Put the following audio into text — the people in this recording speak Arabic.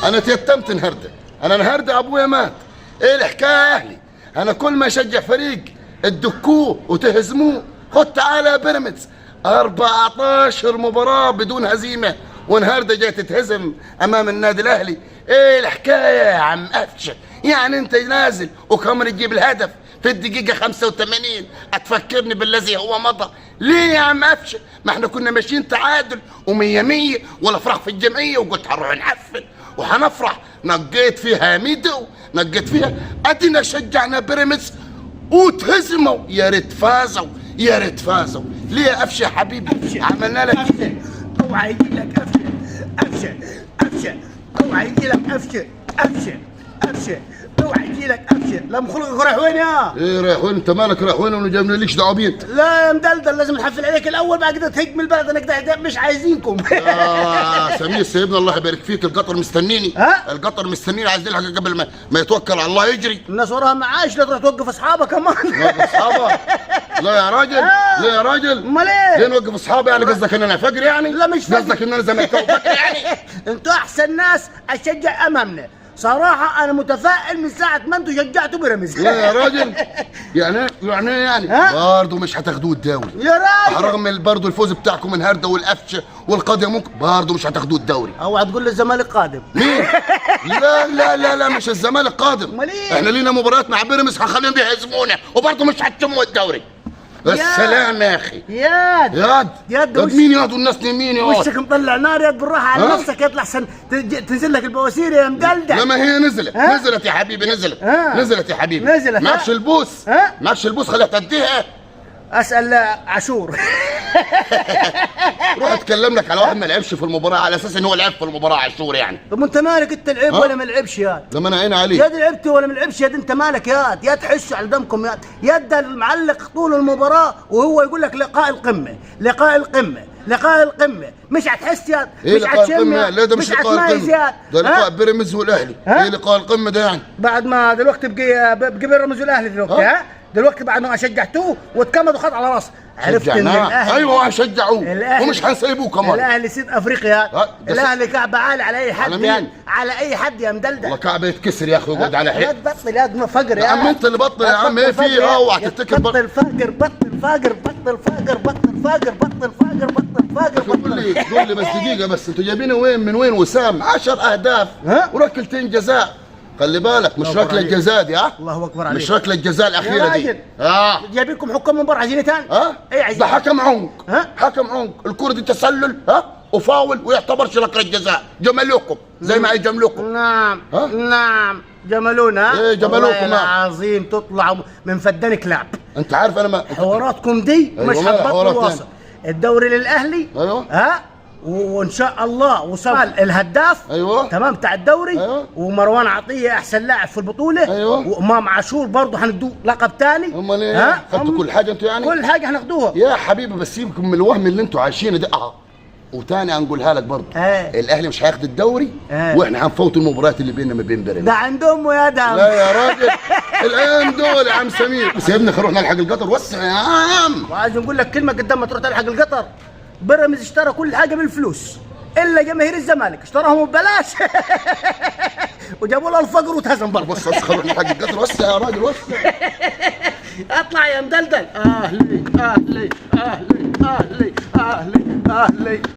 انا تيتمت النهارده، انا النهارده ابويا مات. ايه الحكايه يا اهلي؟ انا كل ما اشجع فريق تدكوه وتهزموه. خد تعالى يا بيراميدز، 14 مباراه بدون هزيمه، والنهارده جاي تتهزم امام النادي الاهلي. ايه الحكايه يا عم قفشه؟ يعني انت نازل وكاميرا تجيب الهدف في الدقيقة 85 هتفكرني بالذي هو مضى؟ ليه يا عم قفشه؟ ما احنا كنا ماشيين تعادل ومية مية والافراح في الجمعية، وقلت هنروح نحفل وهنفرح. نقيت فيها ميدو، نقيت فيها ادينا شجعنا بيراميدز وتهزموا. يا ريت فازوا، يا ريت فازوا. ليه يا قفشه يا حبيبي؟ عملنا لك قفشه، اوعى يجي لك قفشه، قفشه قفشه، اوعى يجي لك قفشه، قفشه قفشه، اوعى يجي لك قفشه. لا مخلقك رايح وين يا؟ ايه رايح وين؟ انت مالك رايح وين؟ وانا جاي ماليش دعوه بيك. لا يا مدلدل، لازم نحفل عليك الاول بعد كده تهج من البلد. انا كده مش عايزينكم. سمير سيبنا الله يبارك فيك، القطر مستنيني. ها؟ القطر مستنيني، عايز يلحق قبل ما يتوكل على الله يجري. الناس وراها معاش، لا تروح توقف اصحابها كمان. نوقف اصحابها؟ لا يا راجل، لا يا راجل. امال ايه؟ ليه نوقف اصحابي؟ يعني قصدك ان انا فقر يعني؟ لا مش فقر. قصدك ان انا زملكاوي فقر يعني؟ انتوا احسن ناس اشجع امامنا. صراحة أنا متفائل من ساعة ما أنتوا شجعتوا بيراميدز. لا يا راجل، يعني برضه مش هتاخدوه الدوري يا راجل، رغم برضه الفوز بتاعكم النهارده والقفشه والقضيه، ممكن برضه مش هتاخدوه الدوري. اوعى تقول لي الزمالك قادم. مين؟ لا لا لا لا، مش الزمالك قادم. امال ايه؟ احنا لينا مباريات مع بيراميدز هنخليهم يهزمونا وبرضه مش هتشموا الدوري. السلام يا اخي. ياد ياد ياد مين ياد؟ والناس مين ياد؟ وشك مطلع نار ياد، بالراحة على نفسك يطلع احسن تنزل لك البواسير يا مدلدل. لما هي نزلت نزلت يا حبيبي، نزلت نزلت يا حبيبي، نزلت. معكش البوس، معكش البوس، خليها تديها. اسال عاشور. روح اتكلم لك على واحد ما لعبش في المباراه على اساس ان هو لعب في المباراه عاشور يعني. طب انت مالك؟ انت لعب ولا ما لعبش ياد؟ لما انا عيني عليك. ياد لعبت ولا ما لعبش ياد؟ انت مالك ياد؟ ياد حسوا على دمكم ياد. ياد ده المعلق طول المباراه وهو يقول لك لقاء القمه، لقاء القمه، لقاء القمه. مش هتحس ياد؟ ايه مش لقاء هتشم القمه؟ ياد؟ لا ده مش لقاء القمه، ده لقاء بيراميدز والاهلي. ايه لقاء القمه ده يعني؟ بعد ما دلوقتي بقي بيراميدز والاهلي دلوقتي. دلوقتي بعد ما شجعتوه واتكمد وخد على راسه، عرفت ان الاهلي، ايوه شجعوه ومش هنسيبوه كمان. الاهلي سيد افريقيا، الاهلي كعب عالي على اي حد. على مين؟ على اي حد يا مدلدل. والله كعبه يتكسر يا اخي، يقعد على حق. لا تبطل يا ما فقر يا عم. انت اللي بطل يا عم. ايه في اوعى تفتكر بطل فاقر، بطل فاقر، بطل فاقر، بطل فاقر، بطل فاقر، بطل فاقر. قول لي بس دقيقه بس، انتوا جايبينه وين من وين؟ وسام 10 اهداف وركلتين جزاء. خلي بالك مش ركله الجزاء دي. الله اكبر عليك. مش ركله الجزاء الاخيره دي. جايبين لكم حكام من برا، عايزين ثاني؟ ايه عايزين؟ ده حكم عنق. حكم عنق. الكره دي تسلل وفاول ويعتبرش ركله جزاء. جملوكم زي ما يجملوكم. نعم نعم جملونا. ايه جملوكم؟ العظيم تطلعوا من فدان كلاب. انت عارف انا ما حواراتكم دي مش هتبطل واصل. الدوري للاهلي. ايوه وان شاء الله وصل الهداف. تمام بتاع الدوري. ومروان عطيه احسن لاعب في البطوله. وامام عاشور برضه هندوه لقب ثاني. امال ايه؟ خدتوا كل حاجه انتوا يعني؟ كل حاجه هناخدوها يا حبيبي، بس سيبكم من الوهم اللي انتوا عايشينه ده. وتاني هنقولها لك برضه. الاهلي مش هياخد الدوري واحنا هنفوت المباريات اللي بيننا ما بين بيراميدز. ده عندهم يا دام. لا يا راجل، الايام دول يا عم سمير. سيبنا نروح نلحق القطر. وسع يا عم. وعايز نقول لك كلمه قدام ما تروح تلحق القطر. بيراميدز اشترى كل حاجه بالفلوس الا جماهير الزمالك، اشتراهم ببلاش. وجابوا له الفقر واتهزم برضه. بص خلونا نلحق القطر. وسع يا راجل وسع. اطلع يا مدلدل. اهلي اهلي اهلي اهلي اهلي اهلي.